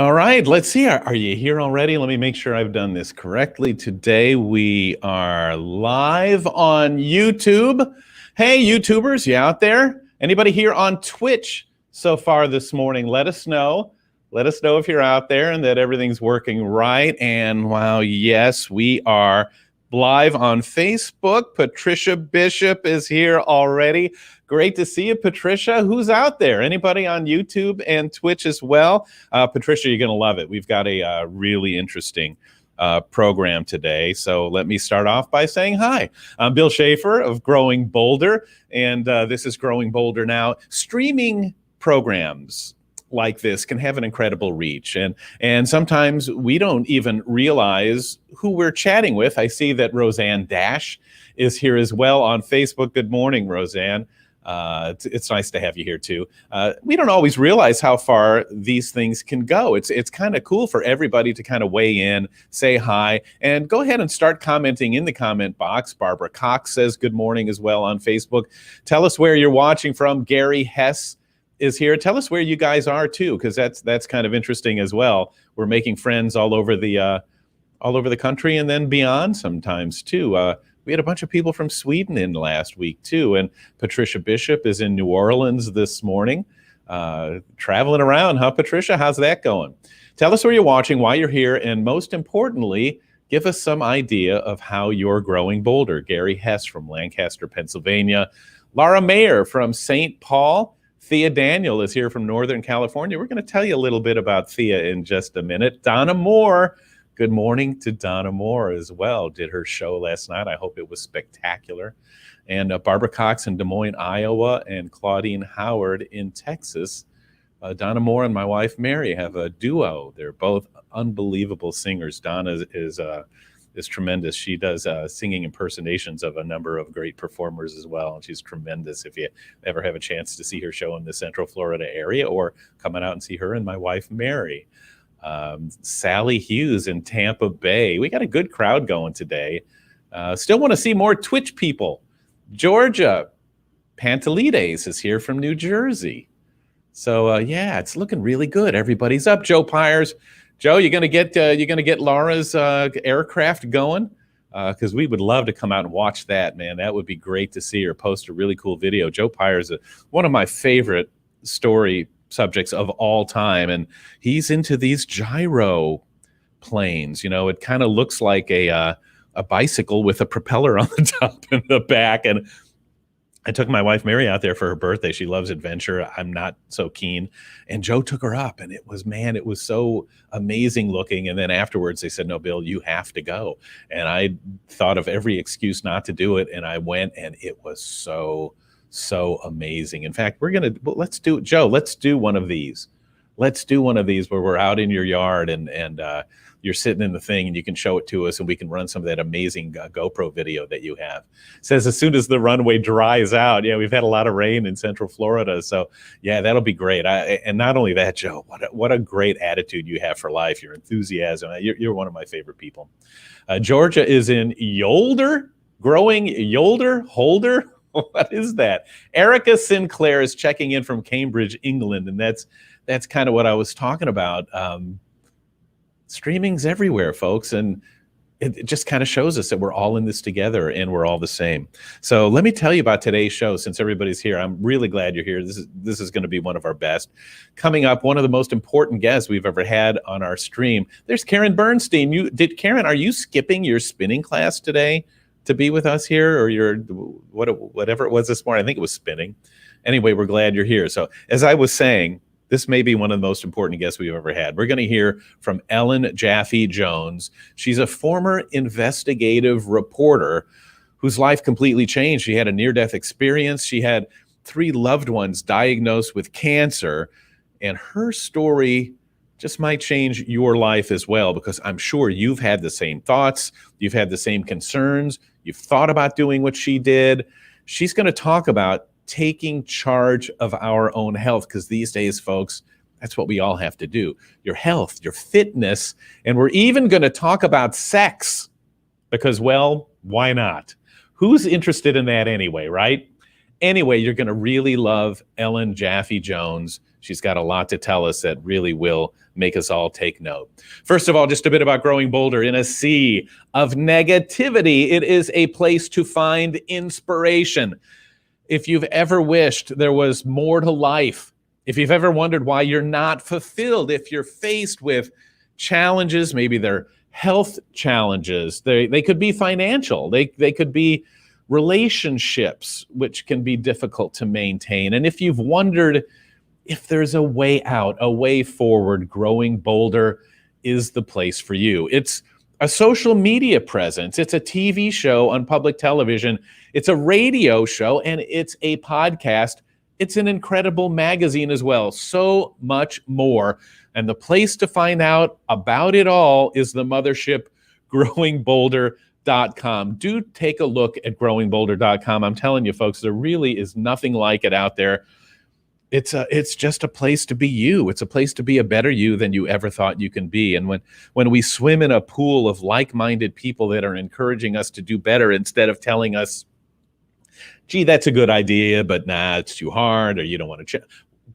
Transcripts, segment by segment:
All right, let's see. Are you here already? Let me make sure I've done this correctly. Today we are live on YouTube. Hey, YouTubers, you out there? Anybody here on Twitch so far this morning? Let us know. Let us know if you're out there and that everything's working right. And wow, yes, we are live on Facebook. Patricia Bishop is here already. Great to see you, Patricia. Who's out there? Anybody on YouTube and Twitch as well? Patricia, you're going to love it. We've got a really interesting program today. So let me start off by saying hi. I'm Bill Schaefer of Growing Bolder, and this is Growing Bolder Now. Streaming programs like this can have an incredible reach, and sometimes we don't even realize who we're chatting with. I see that Roseanne Dash is here as well on Facebook. Good morning, Roseanne. It's nice to have you here too. We don't always realize how far these things can go. It's kind of cool for everybody to kind of weigh in, say hi, and go ahead and start commenting in the comment box. Barbara Cox says good morning as well on Facebook. Tell us where you're watching from. Gary Hess is here. Tell us where you guys are too, because that's kind of interesting as well. We're making friends all over the country and then beyond sometimes too. We had a bunch of people from Sweden in last week too, and Patricia Bishop is in New Orleans this morning, traveling around, huh, Patricia? How's that going? Tell us where you're watching, why you're here, and most importantly, give us some idea of how you're growing bolder. Gary Hess from Lancaster, Pennsylvania. Laura Mayer from St. Paul. Thea Daniel is here from Northern California. We're going to tell you a little bit about Thea in just a minute. Donna Moore. Good morning to Donna Moore as well. Did her show last night. I hope it was spectacular. And Barbara Cox in Des Moines, Iowa, and Claudine Howard in Texas. Donna Moore and my wife Mary have a duo. They're both unbelievable singers. Donna is tremendous. She does singing impersonations of a number of great performers as well. And she's tremendous. If you ever have a chance to see her show in the Central Florida area, or coming out and see her and my wife Mary. Sally Hughes in Tampa Bay. We got a good crowd going today. Still want to see more Twitch people. Georgia Pantelides is here from New Jersey. So yeah, it's looking really good. Everybody's up. Joe Pyers. Joe, you're gonna get Laura's aircraft going, because we would love to come out and watch that, man. That would be great to see her post a really cool video. Joe Pyers, one of my favorite story subjects of all time, and he's into these gyro planes. You know, it kind of looks like a bicycle with a propeller on the top and the back. And I took my wife Mary out there for her birthday. She loves adventure. I'm not so keen. And Joe took her up, and it was so amazing looking. And then afterwards they said, no, Bill, you have to go. And I thought of every excuse not to do it, and I went, and it was so amazing. In fact, let's do one of these. Let's do one of these where we're out in your yard and you're sitting in the thing and you can show it to us, and we can run some of that amazing GoPro video that you have. It says as soon as the runway dries out. Yeah, we've had a lot of rain in Central Florida. So yeah, that'll be great. And not only that, Joe, what a great attitude you have for life. Your enthusiasm. You're one of my favorite people. Georgia is in Yolder, growing Yolder, Holder. What is that? Erica Sinclair is checking in from Cambridge, England, and that's kind of what I was talking about. Streaming's everywhere, folks, and it just kind of shows us that we're all in this together and we're all the same. So let me tell you about today's show. Since everybody's here, I'm really glad you're here. This is going to be one of our best. Coming up, one of the most important guests we've ever had on our stream. There's Karen Bernstein. Karen, are you skipping your spinning class today to be with us here, or whatever it was this morning? I think it was spinning. Anyway, we're glad you're here. So as I was saying, this may be one of the most important guests we've ever had. We're going to hear from Ellen Jaffe Jones. She's a former investigative reporter whose life completely changed. She had a near-death experience. She had 3 loved ones diagnosed with cancer, and her story just might change your life as well, because I'm sure you've had the same thoughts, you've had the same concerns, you've thought about doing what she did. She's going to talk about taking charge of our own health, because these days, folks, that's what we all have to do. Your health, your fitness, and we're even going to talk about sex, because, well, why not? Who's interested in that anyway, right? Anyway, you're going to really love Ellen Jaffe Jones. She's got a lot to tell us that really will make us all take note. First of all, just a bit about Growing Bolder. In a sea of negativity, it is a place to find inspiration. If you've ever wished there was more to life, if you've ever wondered why you're not fulfilled, if you're faced with challenges, maybe they're health challenges, they could be financial, they could be relationships, which can be difficult to maintain. And if you've wondered if there's a way out, a way forward, Growing Bolder is the place for you. It's a social media presence. It's a TV show on public television. It's a radio show, and it's a podcast. It's an incredible magazine as well. So much more. And the place to find out about it all is the mothership, growingbolder.com. Do take a look at growingbolder.com. I'm telling you, folks, there really is nothing like it out there. It's just a place to be you. It's a place to be a better you than you ever thought you can be. And when we swim in a pool of like-minded people that are encouraging us to do better instead of telling us, gee, that's a good idea, but nah, it's too hard, or you don't want to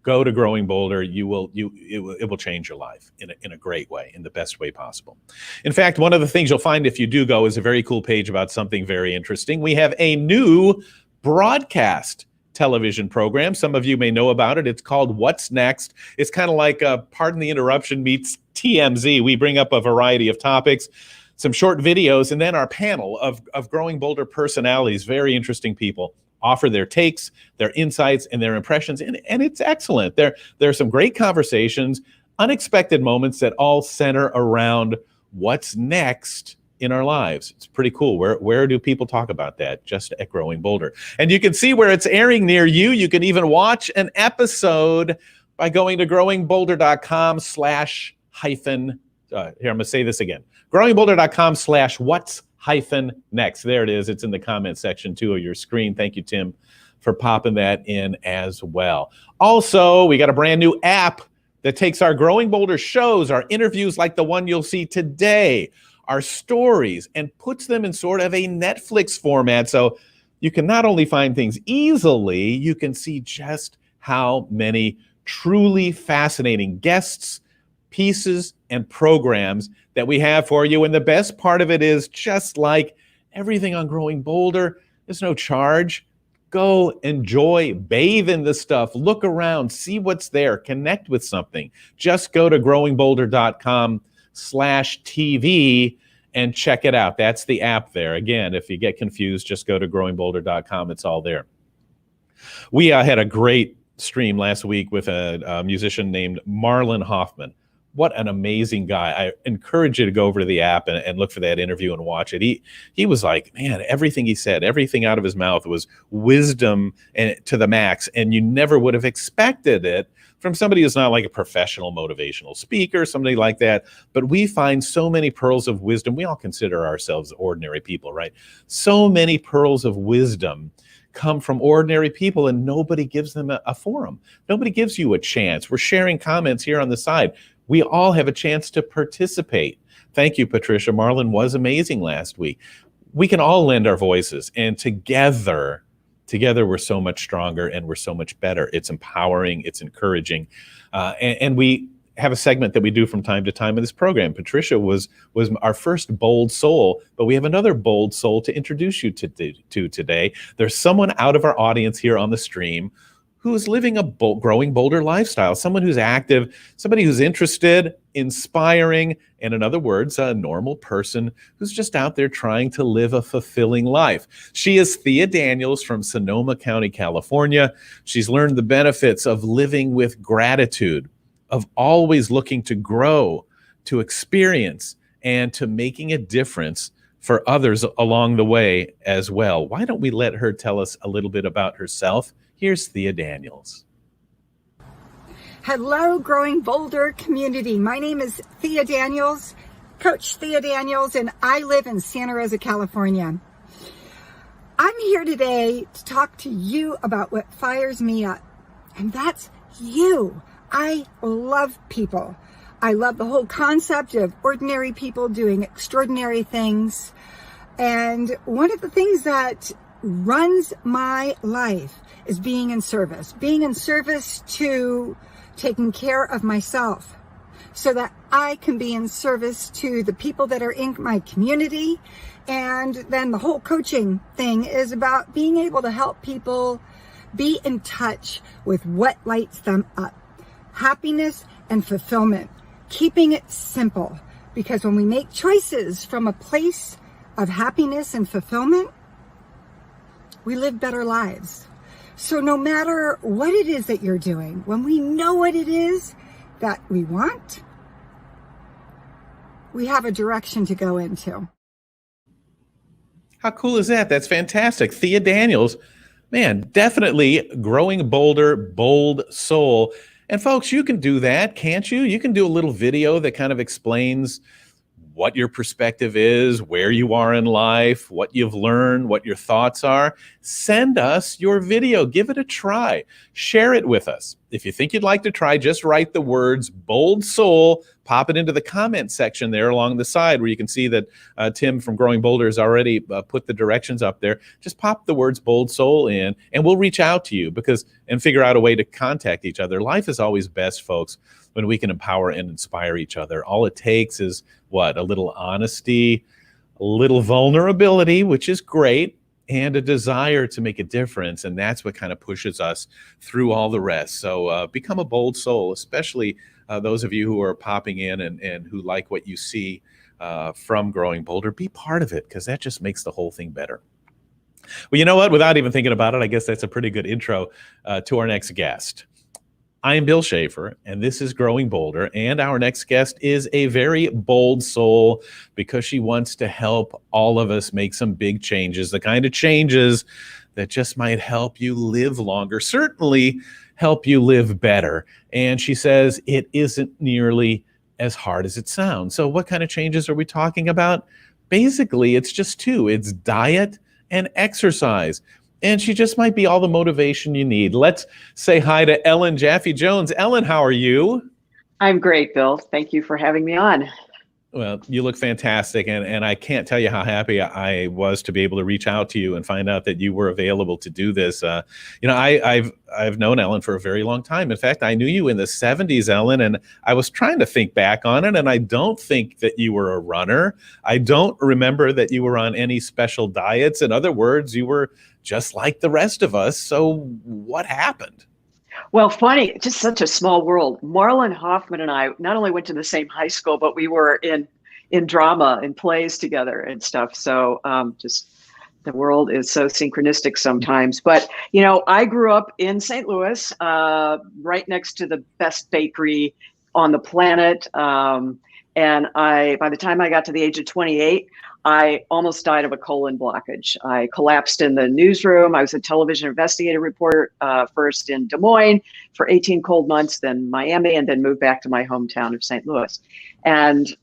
go to Growing Bolder. It will change your life in a great way, in the best way possible. In fact, one of the things you'll find if you do go is a very cool page about something very interesting. We have a new broadcast television program. Some of you may know about it. It's called What's Next. It's kind of like Pardon the Interruption meets TMZ. We bring up a variety of topics, some short videos, and then our panel of Growing Bolder personalities, very interesting people, offer their takes, their insights, and their impressions, and it's excellent. There are some great conversations, unexpected moments that all center around what's next in our lives. It's pretty cool. Where do people talk about that? Just at Growing Bolder. And you can see where it's airing near you. You can even watch an episode by going to growingbolder.com/hyphen. Here, I'm going to say this again. growingbolder.com/what's-next. There it is. It's in the comment section too of your screen. Thank you, Tim, for popping that in as well. Also, we got a brand new app that takes our Growing Bolder shows, our interviews like the one you'll see today, our stories, and puts them in sort of a Netflix format. So you can not only find things easily, you can see just how many truly fascinating guests, pieces, and programs that we have for you. And the best part of it is, just like everything on Growing Bolder, there's no charge. Go enjoy, bathe in the stuff, look around, see what's there, connect with something. Just go to growingbolder.com/TV and check it out. That's the app there. Again, if you get confused, just go to growingbolder.com. It's all there. We had a great stream last week with a musician named Marlon Hoffman. What an amazing guy. I encourage you to go over to the app and look for that interview and watch it. He was like, man, everything he said, everything out of his mouth was wisdom and to the max, and you never would have expected it from somebody who's not like a professional motivational speaker, somebody like that. But we find so many pearls of wisdom. We all consider ourselves ordinary people, right? So many pearls of wisdom come from ordinary people, and nobody gives them a forum. Nobody gives you a chance. We're sharing comments here on the side. We all have a chance to participate. Thank you, Patricia. Marlon was amazing last week. We can all lend our voices, and together we're so much stronger and we're so much better. It's empowering, it's encouraging. And we have a segment that we do from time to time in this program. Patricia was our first bold soul, but we have another bold soul to introduce you to today. There's someone out of our audience here on the stream who is living a Growing Bolder lifestyle, someone who's active, somebody who's interested, inspiring, and in other words, a normal person who's just out there trying to live a fulfilling life. She is Thea Daniels from Sonoma County, California. She's learned the benefits of living with gratitude, of always looking to grow, to experience, and to making a difference for others along the way as well. Why don't we let her tell us a little bit about herself? Here's Thea Daniels. Hello, Growing Bolder community. My name is Thea Daniels, Coach Thea Daniels, and I live in Santa Rosa, California. I'm here today to talk to you about what fires me up, and that's you. I love people. I love the whole concept of ordinary people doing extraordinary things. And one of the things that runs my life is being in service to taking care of myself so that I can be in service to the people that are in my community. And then the whole coaching thing is about being able to help people be in touch with what lights them up. Happiness and fulfillment. Keeping it simple. Because when we make choices from a place of happiness and fulfillment, we live better lives. So no matter what it is that you're doing, when we know what it is that we want, we have a direction to go into. How cool is that? That's fantastic. Thea Daniels, man, definitely growing bolder, bold soul. And folks, you can do that, can't you? You can do a little video that kind of explains what your perspective is, where you are in life, what you've learned, what your thoughts are. Send us your video. Give it a try. Share it with us. If you think you'd like to try, just write the words bold soul, pop it into the comment section there along the side where you can see that Tim from Growing Bolder has already put the directions up there. Just pop the words bold soul in and we'll reach out to you and figure out a way to contact each other. Life is always best, folks, when we can empower and inspire each other. All it takes is what? A little honesty, a little vulnerability, which is great, and a desire to make a difference. And that's what kind of pushes us through all the rest. So become a bold soul, especially those of you who are popping in and who like what you see from Growing Bolder. Be part of it, because that just makes the whole thing better. Well, you know what? Without even thinking about it, I guess that's a pretty good intro to our next guest. I am Bill Schaefer, and this is Growing Bolder, and our next guest is a very bold soul because she wants to help all of us make some big changes, the kind of changes that just might help you live longer, certainly help you live better. And she says it isn't nearly as hard as it sounds. So what kind of changes are we talking about? Basically, it's just two. It's diet and exercise. And she just might be all the motivation you need. Let's say hi to Ellen Jaffe Jones. Ellen, how are you? I'm great, Bill. Thank you for having me on. Well, you look fantastic, and I can't tell you how happy I was to be able to reach out to you and find out that you were available to do this. I've known Ellen for a very long time. In fact, I knew you in the 70s, Ellen, and I was trying to think back on it, and I don't think that you were a runner. I don't remember that you were on any special diets. In other words, you were just like the rest of us. So what happened? Well, funny, just such a small world. Marlon Hoffman and I not only went to the same high school, but we were in drama and plays together and stuff. So just the world is so synchronistic sometimes. But, you know, I grew up in St. Louis, right next to the best bakery on the planet. And by the time I got to the age of 28, I almost died of a colon blockage. I collapsed in the newsroom. I was a television investigative reporter, first in Des Moines for 18 cold months, then Miami, and then moved back to my hometown of St. Louis. And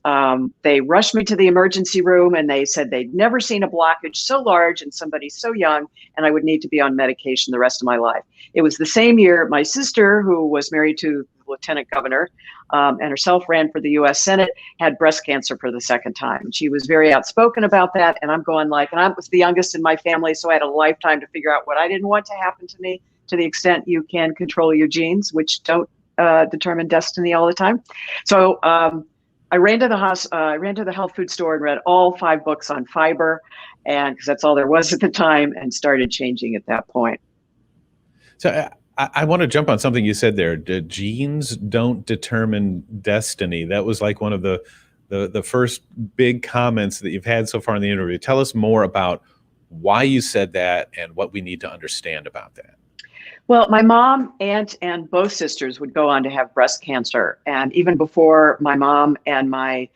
they rushed me to the emergency room, and they said they'd never seen a blockage so large in somebody so young, and I would need to be on medication the rest of my life. It was the same year my sister, who was married to the lieutenant governor, and herself ran for the U.S. Senate, had breast cancer for the second time. She was very outspoken about that. And I'm going and I was the youngest in my family, so I had a lifetime to figure out what I didn't want to happen to me, to the extent you can control your genes, which don't determine destiny all the time. So I ran to the health food store and read all 5 books on fiber, and because that's all there was at the time, and started changing at that point. So I want to jump on something you said there. The genes don't determine destiny. That was like one of the first big comments that you've had so far in the interview. Tell us more about why you said that and what we need to understand about that. Well, my mom, aunt, and both sisters would go on to have breast cancer. And even before my mom and my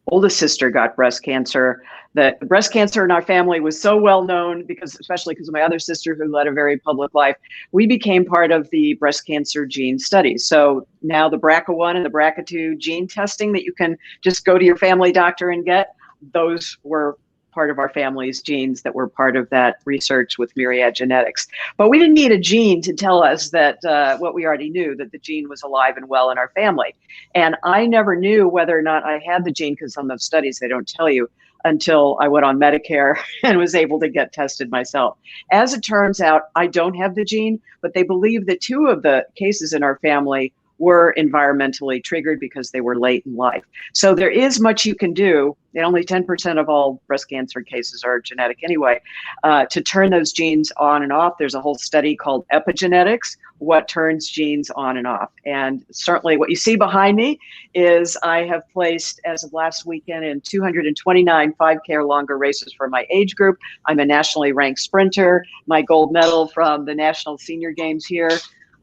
oldest sister got breast cancer, the breast cancer in our family was so well known, especially because of my other sister, who led a very public life, we became part of the breast cancer gene studies. So now the BRCA1 and the BRCA2 gene testing that you can just go to your family doctor and get, those were part of our family's genes that were part of that research with Myriad Genetics. But we didn't need a gene to tell us that what we already knew, that the gene was alive and well in our family. And I never knew whether or not I had the gene, because on those studies, they don't tell you, until I went on Medicare and was able to get tested myself. As it turns out, I don't have the gene, but they believe that 2 of the cases in our family were environmentally triggered because they were late in life. So there is much you can do, and only 10% of all breast cancer cases are genetic anyway, to turn those genes on and off. There's a whole study called epigenetics, what turns genes on and off. And certainly what you see behind me is I have placed, as of last weekend, in 229 5K or longer races for my age group. I'm a nationally ranked sprinter, my gold medal from the National Senior Games here.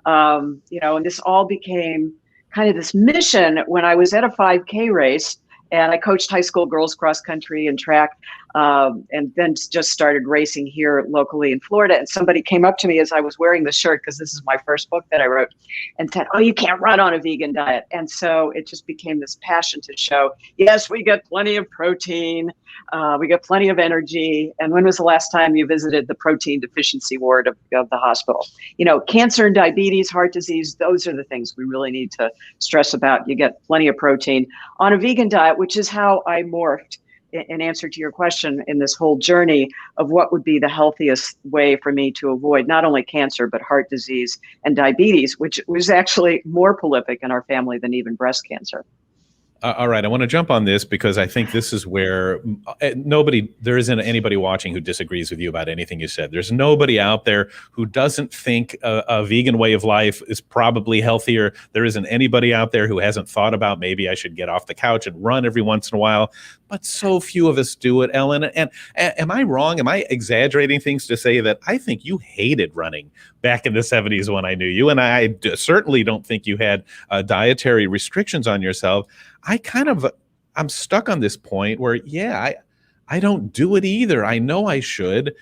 And this all became kind of this mission when I was at a 5K race, and I coached high school girls cross country and track, and then just started racing here locally in Florida. And somebody came up to me as I was wearing the shirt, because this is my first book that I wrote, and said, "Oh, you can't run on a vegan diet." And so it just became this passion to show, yes, we get plenty of protein, we get plenty of energy. And when was the last time you visited the protein deficiency ward of the hospital? Cancer and diabetes, heart disease, those are the things we really need to stress about. You get plenty of protein on a vegan diet, which is how I morphed, in answer to your question, in this whole journey of what would be the healthiest way for me to avoid not only cancer, but heart disease and diabetes, which was actually more prolific in our family than even breast cancer. All right, I want to jump on this because I think this is where there isn't anybody watching who disagrees with you about anything you said. There's nobody out there who doesn't think a vegan way of life is probably healthier. There isn't anybody out there who hasn't thought about, maybe I should get off the couch and run every once in a while. But so few of us do it, Ellen. And am I wrong? Am I exaggerating things to say that I think you hated running back in the 70s when I knew you? And I certainly don't think you had dietary restrictions on yourself. I'm stuck on this point where, I don't do it either. I know I should.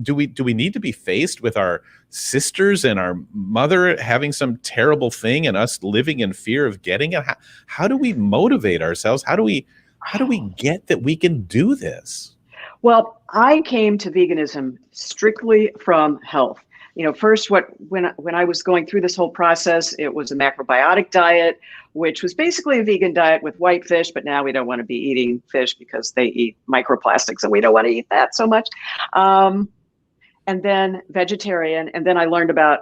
Do we need to be faced with our sisters and our mother having some terrible thing and us living in fear of getting it? How do we motivate ourselves? How do we get that we can do this? Well, I came to veganism strictly from health. First, when I was going through this whole process, it was a macrobiotic diet, which was basically a vegan diet with white fish, but now we don't want to be eating fish because they eat microplastics, and we don't want to eat that so much. And then vegetarian, and then I learned about,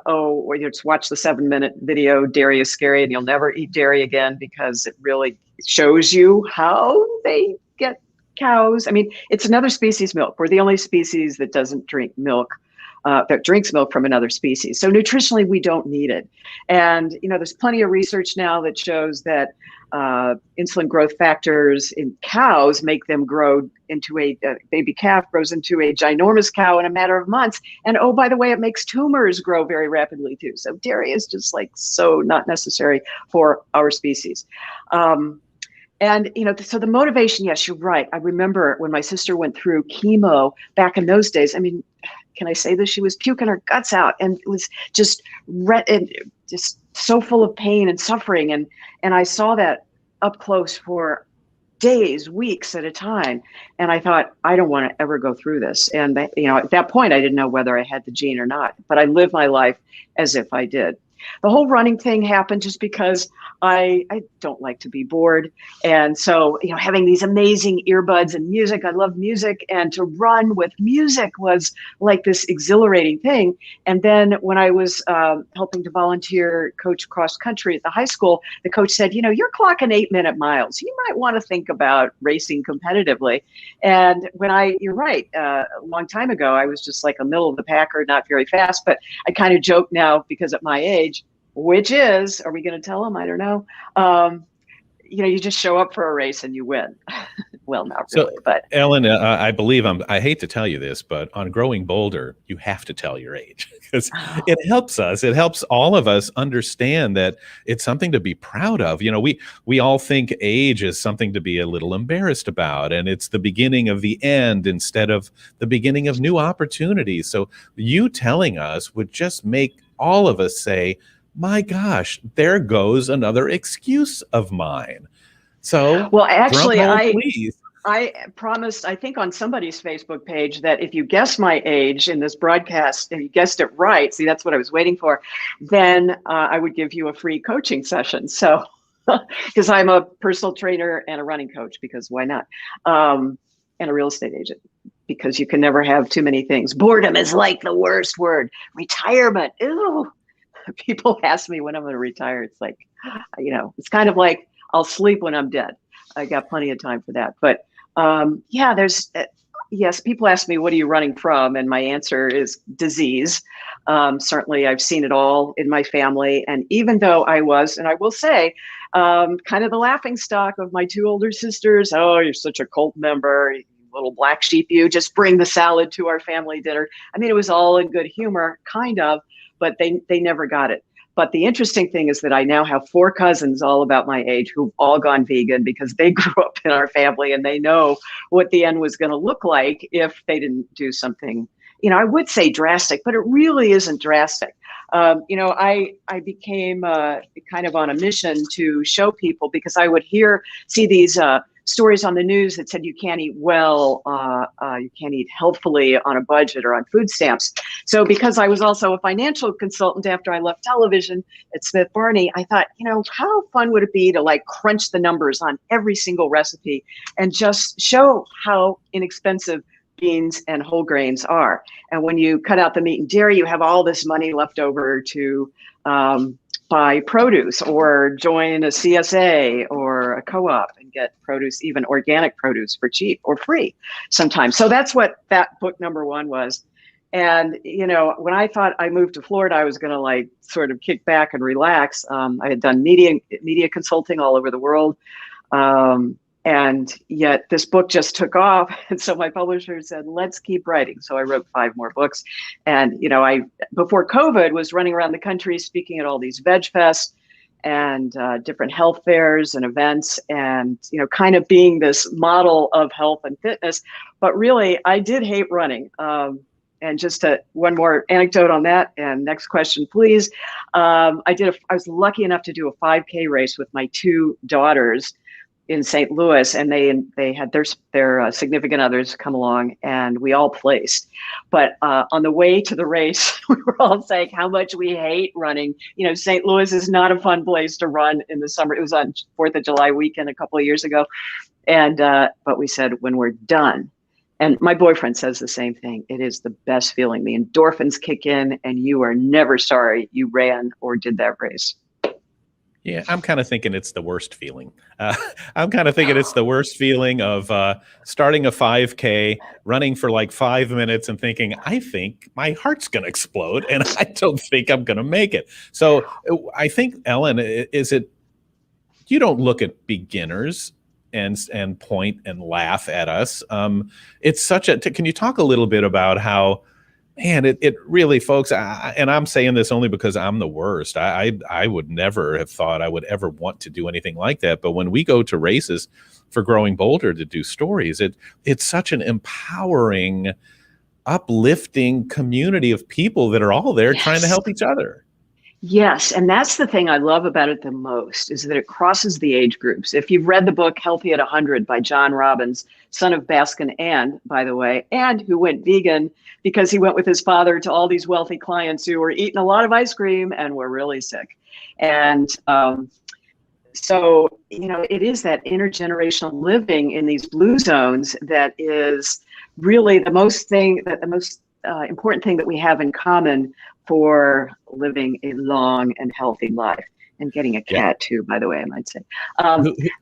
just watch the 7-minute video, dairy is scary, and you'll never eat dairy again because it really shows you how they get cows. I mean, it's another species milk. We're the only species that doesn't drink milk. That drinks milk from another species. So nutritionally, we don't need it. And, there's plenty of research now that shows that insulin growth factors in cows make them grow into a baby calf grows into a ginormous cow in a matter of months. And oh, by the way, it makes tumors grow very rapidly too. So dairy is just so not necessary for our species. So the motivation, yes, you're right. I remember when my sister went through chemo back in those days. I mean, can I say this? She was puking her guts out, and it was just so full of pain and suffering. And I saw that up close for days, weeks at a time. And I thought, I don't want to ever go through this. And at that point, I didn't know whether I had the gene or not, but I lived my life as if I did. The whole running thing happened just because I don't like to be bored. And so, having these amazing earbuds and music, I love music, and to run with music was like this exhilarating thing. And then when I was helping to volunteer coach cross country at the high school, the coach said, you're clocking 8-minute miles. You might want to think about racing competitively. And you're right, a long time ago, I was just like a middle of the packer, not very fast, but I kind of joke now because at my age, which is, are we going to tell them? I don't know. You just show up for a race and you win. Well, not really, but Ellen, I believe I hate to tell you this, but on Growing Bolder, you have to tell your age because it helps us. It helps all of us understand that it's something to be proud of. We all think age is something to be a little embarrassed about, and it's the beginning of the end instead of the beginning of new opportunities. So you telling us would just make all of us say, my gosh, there goes another excuse of mine. So, well, actually, please. I promised, I think on somebody's Facebook page, that if you guess my age in this broadcast and you guessed it right, see, that's what I was waiting for, then I would give you a free coaching session. So, because I'm a personal trainer and a running coach, because why not? and a real estate agent, because you can never have too many things. Boredom is like the worst word. Retirement, ew. People ask me when I'm going to retire. It's like, it's kind of like I'll sleep when I'm dead. I got plenty of time for that. But yes, people ask me, what are you running from? And my answer is disease. Certainly, I've seen it all in my family. And even though I was, and I will say, kind of the laughing stock of my two older sisters, oh, you're such a cult member, you little black sheep, you just bring the salad to our family dinner. I mean, it was all in good humor, kind of, but they never got it. But the interesting thing is that I now have 4 cousins all about my age who've all gone vegan because they grew up in our family and they know what the end was going to look like if they didn't do something, I would say drastic, but it really isn't drastic. I became kind of on a mission to show people, because I would see these stories on the news that said you can't eat well, you can't eat healthfully on a budget or on food stamps. So because I was also a financial consultant after I left television at Smith Barney, I thought, how fun would it be to like crunch the numbers on every single recipe and just show how inexpensive beans and whole grains are. And when you cut out the meat and dairy, you have all this money left over to buy produce or join a CSA or a co-op and get produce, even organic produce, for cheap or free sometimes. So that's what that book number 1 was. And, when I thought I moved to Florida, I was going to like sort of kick back and relax. I had done media consulting all over the world. And yet this book just took off. And so my publisher said, let's keep writing. So I wrote 5 more books. And, I, before COVID, was running around the country speaking at all these veg fests and different health fairs and events, and, kind of being this model of health and fitness. But really, I did hate running. And just one more anecdote on that. And next question, please. I was lucky enough to do a 5K race with my 2 daughters in St. Louis, and they had their significant others come along, and we all placed. But on the way to the race, we were all saying how much we hate running. St. Louis is not a fun place to run in the summer. It was on 4th of July weekend a couple of years ago, and but we said, when we're done, and my boyfriend says the same thing, it is the best feeling. The endorphins kick in, and you are never sorry you ran or did that race. Yeah, I'm kind of thinking it's the worst feeling. I'm kind of thinking it's the worst feeling of starting a 5K, running for like 5 minutes and thinking, I think my heart's going to explode and I don't think I'm going to make it. So I think, Ellen, you don't look at beginners and point and laugh at us. It's can you talk a little bit about how, man, it really, folks, and I'm saying this only because I'm the worst. I would never have thought I would ever want to do anything like that. But when we go to races for Growing Bolder to do stories, it's such an empowering, uplifting community of people that are all there trying to help each other. Yes, and that's the thing I love about it the most, is that it crosses the age groups. If you've read the book Healthy at 100 by John Robbins, son of Baskin and, by the way, and who went vegan because he went with his father to all these wealthy clients who were eating a lot of ice cream and were really sick. And so, it is that intergenerational living in these blue zones that is really the most important thing that we have in common for living a long and healthy life, and getting a cat too, by the way, I might say.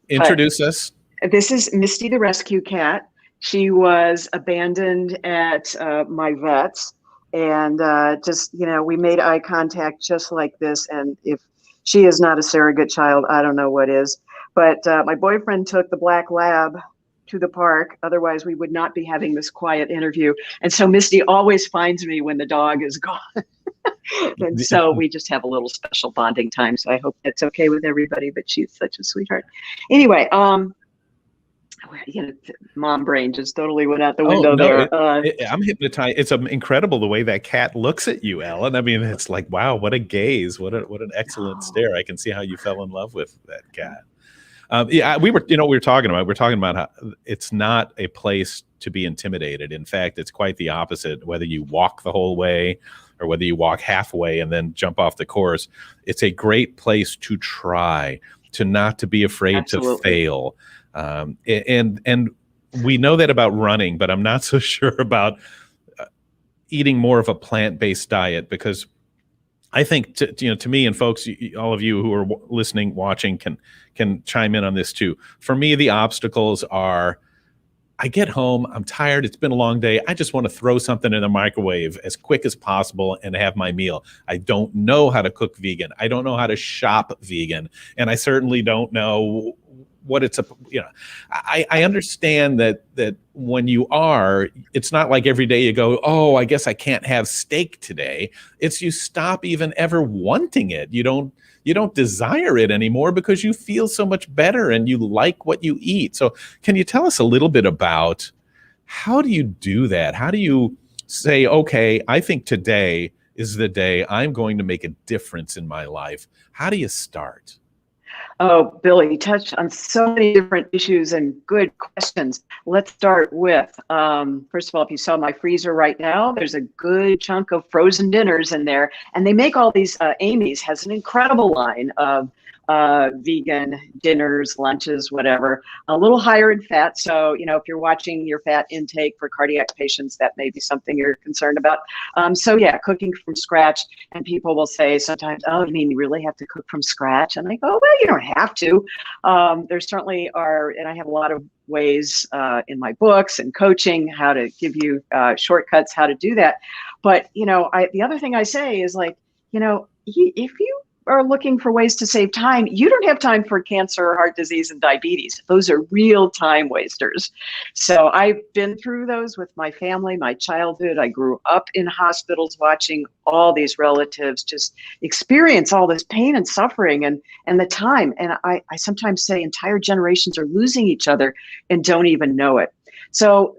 Introduce us. This is Misty the rescue cat. She was abandoned at my vet's, and we made eye contact just like this. And if she is not a surrogate child, I don't know what is. But my boyfriend took the black lab to the park. Otherwise, we would not be having this quiet interview. And so Misty always finds me when the dog is gone. And so we just have a little special bonding time. So I hope that's okay with everybody, but she's such a sweetheart. Anyway, mom brain just totally went out the window there. I'm hypnotized. It's incredible the way that cat looks at you, Ellen. I mean, it's like, wow, what a gaze. What an excellent stare. I can see how you fell in love with that cat. We were talking about how it's not a place to be intimidated. In fact, it's quite the opposite. Whether you walk the whole way or whether you walk halfway and then jump off the course, it's a great place to try, to not to be afraid to fail. And we know that about running, but I'm not so sure about eating more of a plant-based diet, because I think to me, and folks, all of you who are listening, watching, can chime in on this too. For me, the obstacles are, I get home, I'm tired, it's been a long day, I just want to throw something in the microwave as quick as possible and have my meal. I don't know how to cook vegan. I don't know how to shop vegan. And I certainly don't know what it's I understand that when you are, it's not like every day you go, oh, I guess I can't have steak today. It's you stop even ever wanting it. You don't desire it anymore because you feel so much better and you like what you eat. So can you tell us a little bit about how do you do that? How do you say, okay, I think today is the day I'm going to make a difference in my life? How do you start? Oh, Billy, you touched on so many different issues and good questions. Let's start with, first of all, if you saw my freezer right now, there's a good chunk of frozen dinners in there. And they make all these, Amy's has an incredible line of vegan dinners, lunches, whatever, a little higher in fat. So, if you're watching your fat intake for cardiac patients, that may be something you're concerned about. So yeah, cooking from scratch. And people will say sometimes, oh, you mean you really have to cook from scratch? And I go, well, you don't have to. There certainly are, and I have a lot of ways in my books and coaching how to give you shortcuts how to do that. But, the other thing I say is like, if you are looking for ways to save time, you don't have time for cancer or heart disease and diabetes. Those are real time wasters. So I've been through those with my family, my childhood. I grew up in hospitals watching all these relatives just experience all this pain and suffering and the time. And I sometimes say entire generations are losing each other and don't even know it. So,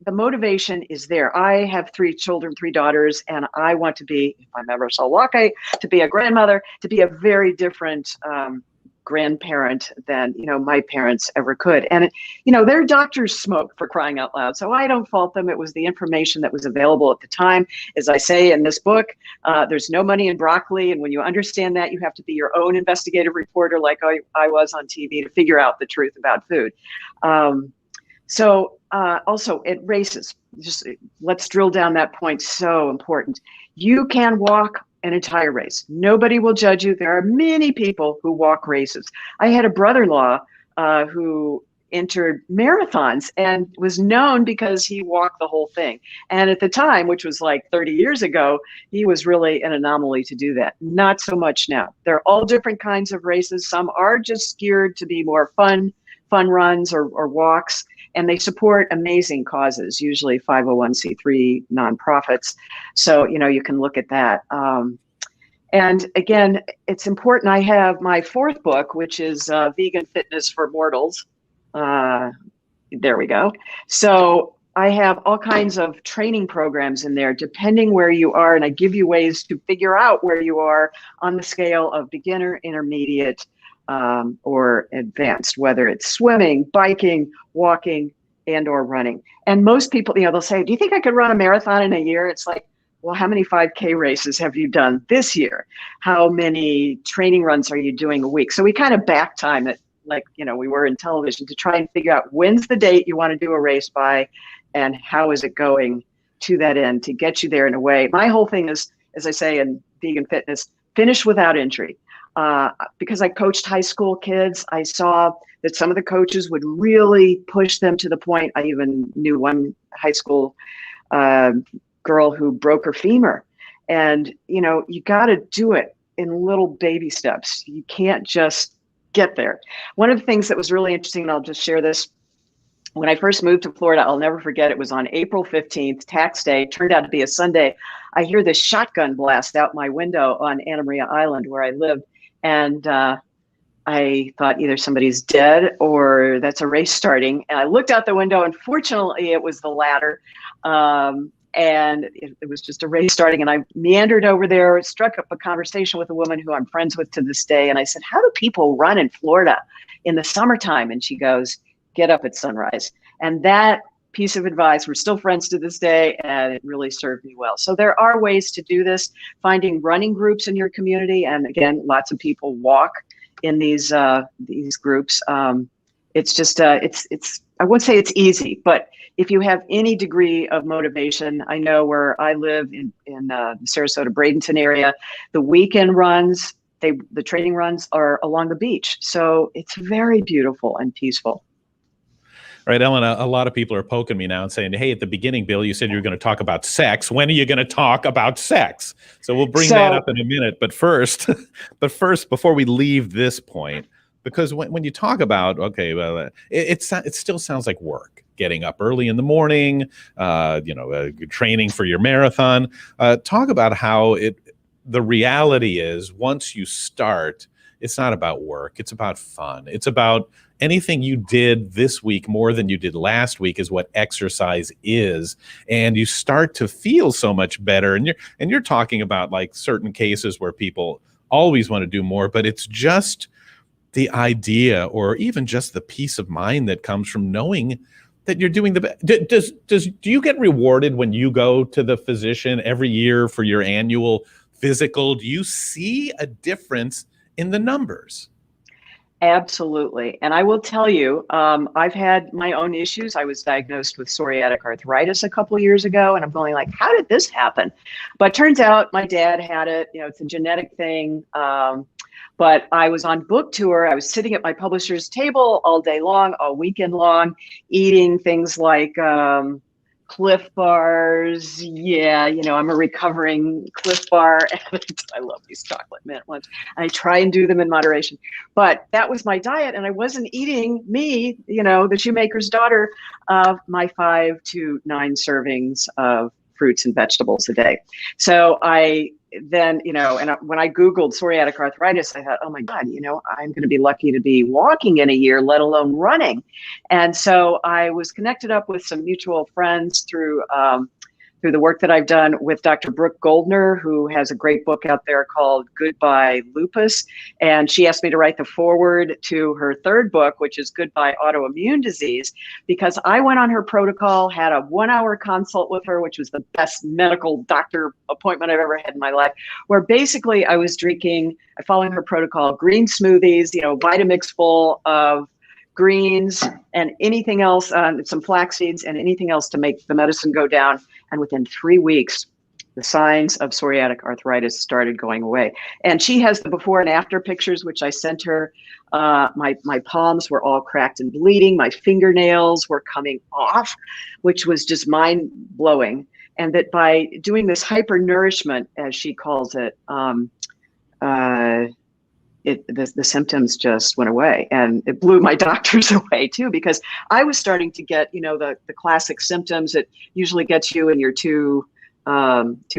the motivation is there. I have 3 children, 3 daughters, and I want to be, if I'm ever so lucky, to be a grandmother, to be a very different grandparent than, my parents ever could. And, their doctors smoke, for crying out loud. So I don't fault them. It was the information that was available at the time. As I say in this book, there's no money in broccoli. And when you understand that, you have to be your own investigative reporter like I was on TV to figure out the truth about food. Also at races, just let's drill down that point. So important. You can walk an entire race. Nobody will judge you. There are many people who walk races. I had a brother-in-law who entered marathons and was known because he walked the whole thing. And at the time, which was like 30 years ago, he was really an anomaly to do that. Not so much now. There are all different kinds of races. Some are just geared to be more fun runs or walks. And they support amazing causes, usually 501c3 nonprofits. So, you can look at that. And again, it's important. I have my 4th book, which is Vegan Fitness for Mortals. There we go. So I have all kinds of training programs in there, depending where you are. And I give you ways to figure out where you are on the scale of beginner, intermediate, or advanced, whether it's swimming, biking, walking, and or running. And most people, they'll say, do you think I could run a marathon in a year? It's like, well, how many 5K races have you done this year? How many training runs are you doing a week? So we kind of back time it like, we were in television to try and figure out when's the date you want to do a race by and how is it going to that end to get you there in a way. My whole thing is, as I say in vegan fitness, finish without injury. Because I coached high school kids, I saw that some of the coaches would really push them to the point. I even knew one high school girl who broke her femur. And, you got to do it in little baby steps. You can't just get there. One of the things that was really interesting, and I'll just share this. When I first moved to Florida, I'll never forget, it was on April 15th, tax day, turned out to be a Sunday. I hear this shotgun blast out my window on Anna Maria Island where I lived. And I thought either somebody's dead or that's a race starting. And I looked out the window, and fortunately it was the latter. And it was just a race starting. And I meandered over there, struck up a conversation with a woman who I'm friends with to this day. And I said, how do people run in Florida in the summertime? And she goes, get up at sunrise. And that piece of advice, we're still friends to this day, and it really served me well. So there are ways to do this, finding running groups in your community. And again, lots of people walk in these groups. it's just it's I wouldn't say it's easy, but if you have any degree of motivation, I know where I live in the Sarasota Bradenton area, the weekend runs, the training runs are along the beach, so it's very beautiful and peaceful. Right, Ellen, a lot of people are poking me now and saying, hey, at the beginning, Bill, you said you were going to talk about sex. When are you going to talk about sex? So we'll bring that up in a minute. But first, before we leave this point, because when you talk about, okay, well, it still sounds like work. Getting up early in the morning, training for your marathon. Talk about how the reality is once you start, it's not about work. It's about fun. It's about anything you did this week more than you did last week is what exercise is. And you start to feel so much better. And you're talking about like certain cases where people always want to do more, but it's just the idea or even just the peace of mind that comes from knowing that you're doing the best. Do you get rewarded when you go to the physician every year for your annual physical? Do you see a difference in the numbers? Absolutely. And I will tell you, I've had my own issues. I was diagnosed with psoriatic arthritis a couple of years ago, and I'm going like, how did this happen? But turns out my dad had it. It's a genetic thing. But I was on book tour. I was sitting at my publisher's table all day long, all weekend long, eating things like Cliff Bars. Yeah, I'm a recovering Cliff Bar addict. I love these chocolate mint ones. I try and do them in moderation. But that was my diet, and I wasn't eating the shoemaker's daughter, of my 5 to 9 servings of fruits and vegetables a day. So I then, and when I Googled psoriatic arthritis, I thought, oh my God, I'm going to be lucky to be walking in a year, let alone running. And so I was connected up with some mutual friends through the work that I've done with Dr. Brooke Goldner, who has a great book out there called Goodbye Lupus. And she asked me to write the foreword to her third book, which is Goodbye Autoimmune Disease, because I went on her protocol, had a 1-hour consult with her, which was the best medical doctor appointment I've ever had in my life, where basically I was following her protocol, green smoothies, Vitamix full of greens and anything else, some flax seeds and anything else to make the medicine go down. And within 3 weeks, the signs of psoriatic arthritis started going away. And she has the before and after pictures, which I sent her. My palms were all cracked and bleeding. My fingernails were coming off, which was just mind blowing. And that by doing this hypernourishment, as she calls it, the symptoms just went away, and it blew my doctors away too, because I was starting to get, the classic symptoms that usually gets you in your two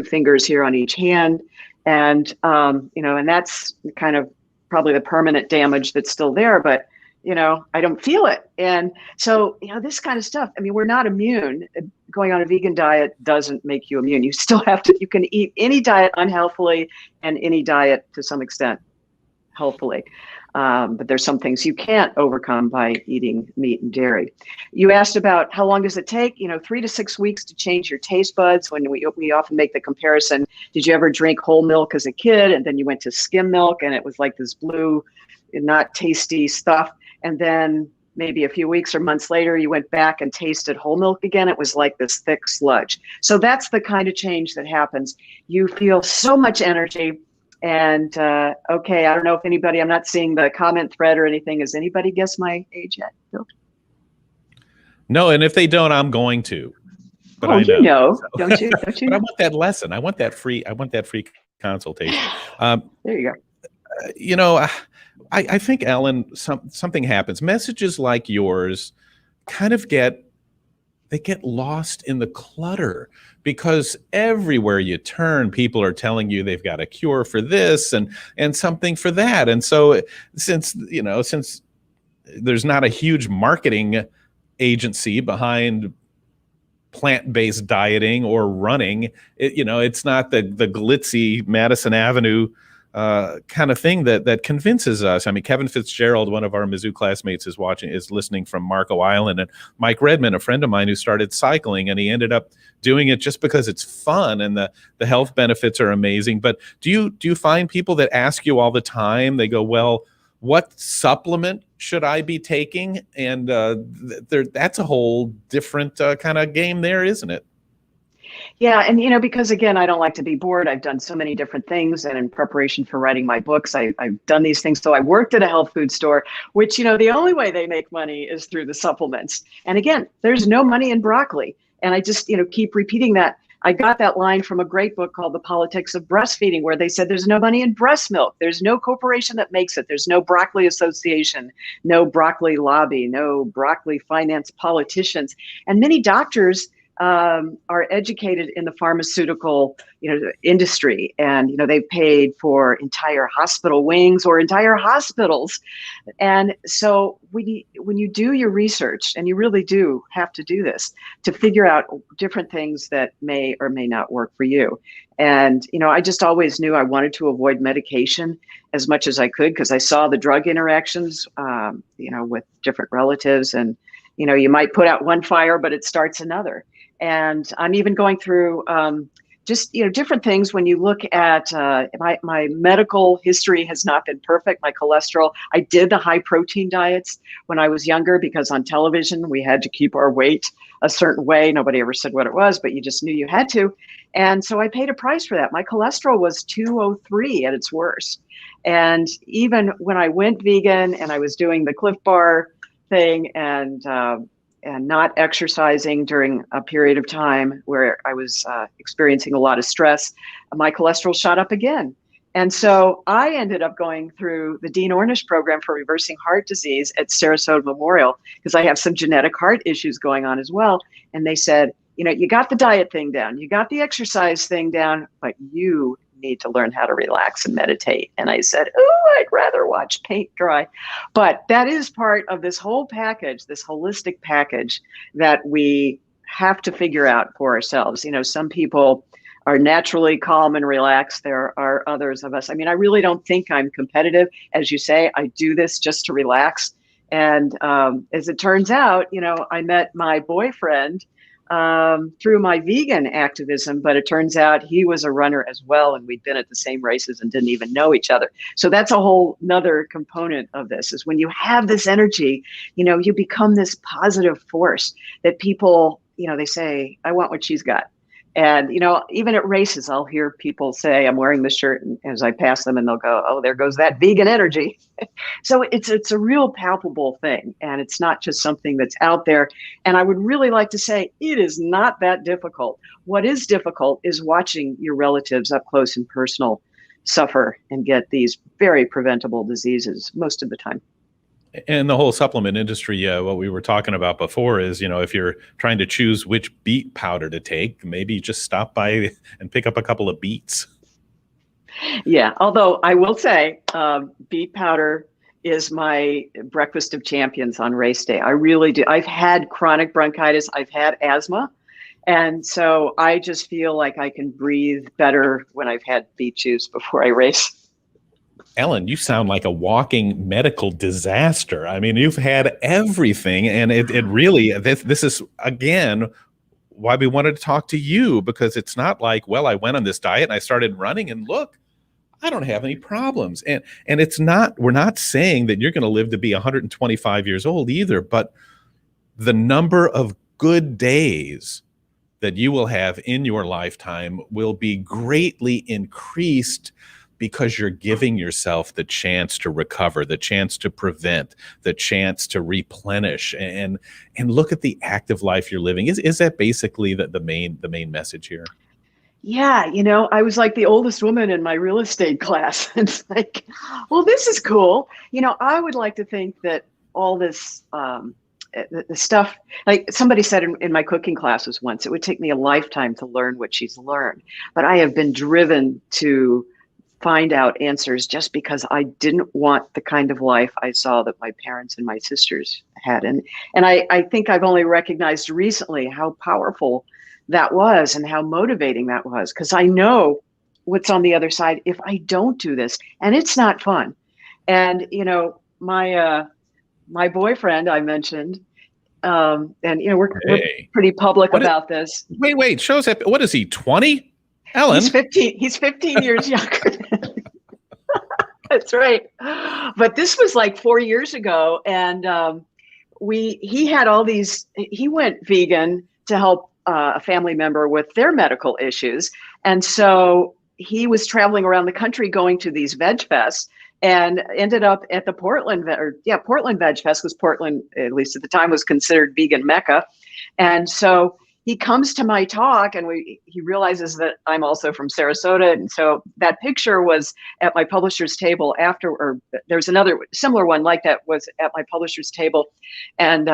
fingers here on each hand. And, and that's kind of probably the permanent damage that's still there, but, I don't feel it. And so, this kind of stuff, we're not immune. Going on a vegan diet doesn't make you immune. You still you can eat any diet unhealthily and any diet to some extent healthfully. But there's some things you can't overcome by eating meat and dairy. You asked about how long does it take? 3 to 6 weeks to change your taste buds. When we often make the comparison, did you ever drink whole milk as a kid and then you went to skim milk and it was like this blue, not tasty stuff. And then maybe a few weeks or months later, you went back and tasted whole milk again. It was like this thick sludge. So that's the kind of change that happens. You feel so much energy. And okay, I don't know if I'm not seeing the comment thread or anything. Has anybody guessed my age yet, Bill? No, and if they don't, I'm going to. But I know. So. Don't you? Don't you? But I want that lesson. I want that free consultation. There you go. I think, Ellen, something happens. Messages like yours kind of get lost in the clutter, because everywhere you turn, people are telling you they've got a cure for this and something for that. And so since there's not a huge marketing agency behind plant-based dieting or running, it's not the glitzy Madison Avenue kind of thing that convinces us. Kevin Fitzgerald, one of our Mizzou classmates, is listening from Marco Island, and Mike Redmond, a friend of mine who started cycling, and he ended up doing it just because it's fun and the health benefits are amazing. But do you find people that ask you all the time, they go, well, what supplement should I be taking? And that's a whole different kind of game there, isn't it? Yeah. And, because again, I don't like to be bored. I've done so many different things. And in preparation for writing my books, I've done these things. So I worked at a health food store, which, the only way they make money is through the supplements. And again, there's no money in broccoli. And I just, keep repeating that. I got that line from a great book called The Politics of Breastfeeding, where they said there's no money in breast milk. There's no corporation that makes it. There's no broccoli association, no broccoli lobby, no broccoli finance politicians. And many doctors are educated in the pharmaceutical, industry, and they've paid for entire hospital wings or entire hospitals. And so when you do your research, and you really do have to do this to figure out different things that may or may not work for you. And I just always knew I wanted to avoid medication as much as I could, because I saw the drug interactions, with different relatives, and you might put out one fire, but it starts another. And I'm even going through just different things. When you look at my medical history has not been perfect. My cholesterol, I did the high protein diets when I was younger, because on television we had to keep our weight a certain way. Nobody ever said what it was, but you just knew you had to. And so I paid a price for that. My cholesterol was 203 at its worst. And even when I went vegan and I was doing the Cliff Bar thing and not exercising during a period of time where I was experiencing a lot of stress, my cholesterol shot up again. And so I ended up going through the Dean Ornish program for reversing heart disease at Sarasota Memorial, because I have some genetic heart issues going on as well. And they said, you got the diet thing down, you got the exercise thing down, but you need to learn how to relax and meditate. And I said, I'd rather watch paint dry. But that is part of this whole package, this holistic package that we have to figure out for ourselves. Some people are naturally calm and relaxed. There are others of us. I really don't think I'm competitive. As you say, I do this just to relax. And as it turns out, I met my boyfriend through my vegan activism, but it turns out he was a runner as well, and we'd been at the same races and didn't even know each other. So that's a whole nother component of this, is when you have this energy, you become this positive force that people, they say, I want what she's got. And, even at races, I'll hear people say, I'm wearing this shirt, and as I pass them, and they'll go, oh, there goes that vegan energy. So it's a real palpable thing, and it's not just something that's out there. And I would really like to say it is not that difficult. What is difficult is watching your relatives up close and personal suffer and get these very preventable diseases most of the time. And the whole supplement industry, what we were talking about before is, if you're trying to choose which beet powder to take, maybe just stop by and pick up a couple of beets. Yeah, although I will say beet powder is my breakfast of champions on race day. I really do. I've had chronic bronchitis. I've had asthma. And so I just feel like I can breathe better when I've had beet juice before I race. Ellen, you sound like a walking medical disaster. You've had everything, and it really, this is, again, why we wanted to talk to you, because it's not like, well, I went on this diet and I started running and look, I don't have any problems. And it's not, we're not saying that you're going to live to be 125 years old either, but the number of good days that you will have in your lifetime will be greatly increased, because you're giving yourself the chance to recover, the chance to prevent, the chance to replenish, and look at the active life you're living. Is that basically the main message here? Yeah, I was like the oldest woman in my real estate class. It's like, well, this is cool. I would like to think that all this the stuff, like somebody said in my cooking classes once, it would take me a lifetime to learn what she's learned. But I have been driven to find out answers just because I didn't want the kind of life I saw that my parents and my sisters had. And I think I've only recognized recently how powerful that was and how motivating that was, because I know what's on the other side if I don't do this, and it's not fun. And my boyfriend I mentioned, and we're pretty public about this. Wait, show us, what is he, 20? Ellen? He's 15 years younger. That's right. But this was like 4 years ago, and he had all these. He went vegan to help a family member with their medical issues, and so he was traveling around the country going to these veg fests, and ended up at the Portland Veg Fest, because Portland, at least at the time, was considered vegan Mecca, and so he comes to my talk, and he realizes that I'm also from Sarasota. And so that picture was at my publisher's table after, or there's another similar one like that was at my publisher's table. And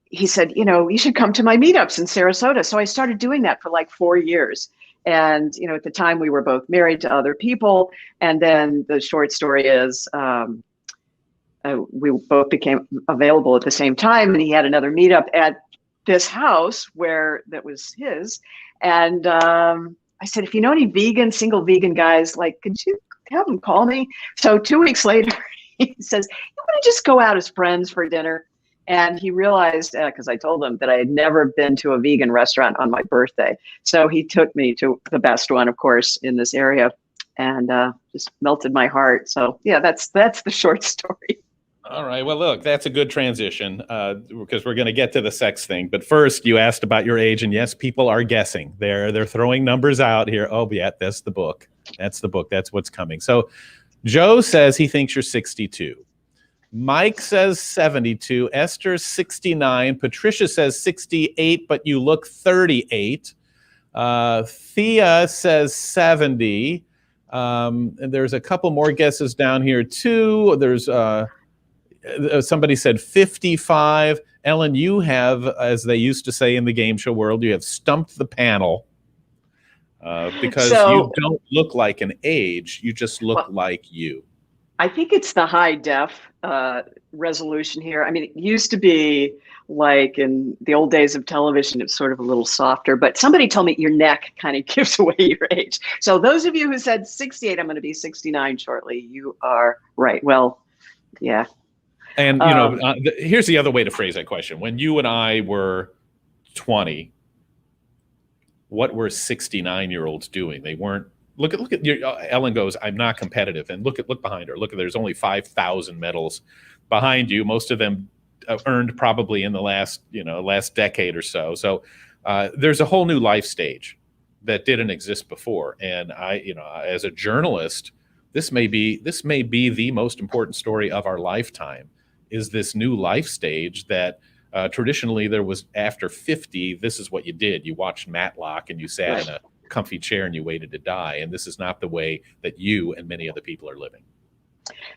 he said, you should come to my meetups in Sarasota. So I started doing that for like 4 years. And, at the time we were both married to other people. And then the short story is, we both became available at the same time. And he had another meetup at this house that was his. And I said, if you know any single vegan guys, like, could you have them call me? So 2 weeks later, he says, you want to just go out as friends for dinner? And he realized, because I told him that I had never been to a vegan restaurant on my birthday. So he took me to the best one, of course, in this area, and just melted my heart. So yeah, that's the short story. All right. Well, look, that's a good transition because we're going to get to the sex thing. But first, you asked about your age, and yes, people are guessing. They're throwing numbers out here. Oh, yeah, that's the book. That's the book. That's what's coming. So Joe says he thinks you're 62. Mike says 72. Esther 69. Patricia says 68, but you look 38. Thea says 70. And there's a couple more guesses down here, too. There's somebody said 55. Ellen, you have, as they used to say in the game show world, you have stumped the panel because you don't look like an age. You just look like you. I think it's the high def resolution here. I mean, it used to be like in the old days of television, it's sort of a little softer, but somebody told me your neck kind of gives away your age. So those of you who said 68, I'm going to be 69 shortly. You are right. Well, yeah. And, here's the other way to phrase that question. When you and I were 20, what were 69-year-olds doing? They weren't. Look at your, Ellen goes, I'm not competitive. And look behind her. Look, there's only 5,000 medals behind you. Most of them earned probably in the last decade or so. So there's a whole new life stage that didn't exist before. And as a journalist, this may be the most important story of our lifetime. Is this new life stage that traditionally there was after 50, this is what you did. You watched Matlock and you sat in a comfy chair and you waited to die. And this is not the way that you and many other people are living.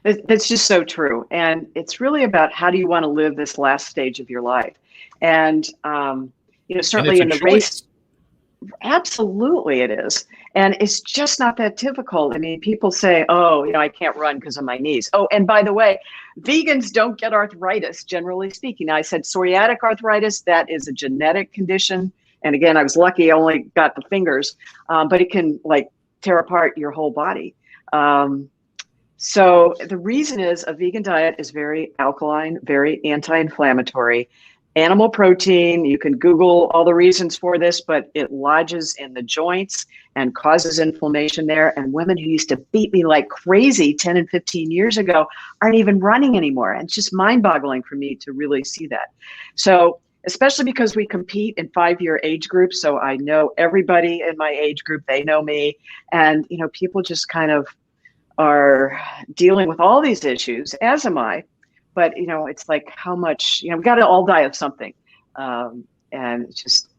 That's just so true. And it's really about how do you want to live this last stage of your life? And, certainly in the race, absolutely it is. And it's just not that difficult. I mean, people say, I can't run because of my knees. Oh, and by the way, vegans don't get arthritis, generally speaking. I said psoriatic arthritis, that is a genetic condition. And again, I was lucky I only got the fingers, but it can tear apart your whole body. So the reason is a vegan diet is very alkaline, very anti-inflammatory. Animal protein, you can Google all the reasons for this, but it lodges in the joints and causes inflammation there. And women who used to beat me like crazy 10 and 15 years ago aren't even running anymore. And it's just mind-boggling for me to really see that. So especially because we compete in 5-year age groups. So I know everybody in my age group, they know me. And, people just kind of are dealing with all these issues, as am I. But, it's like how much, we got to all die of something. And it's just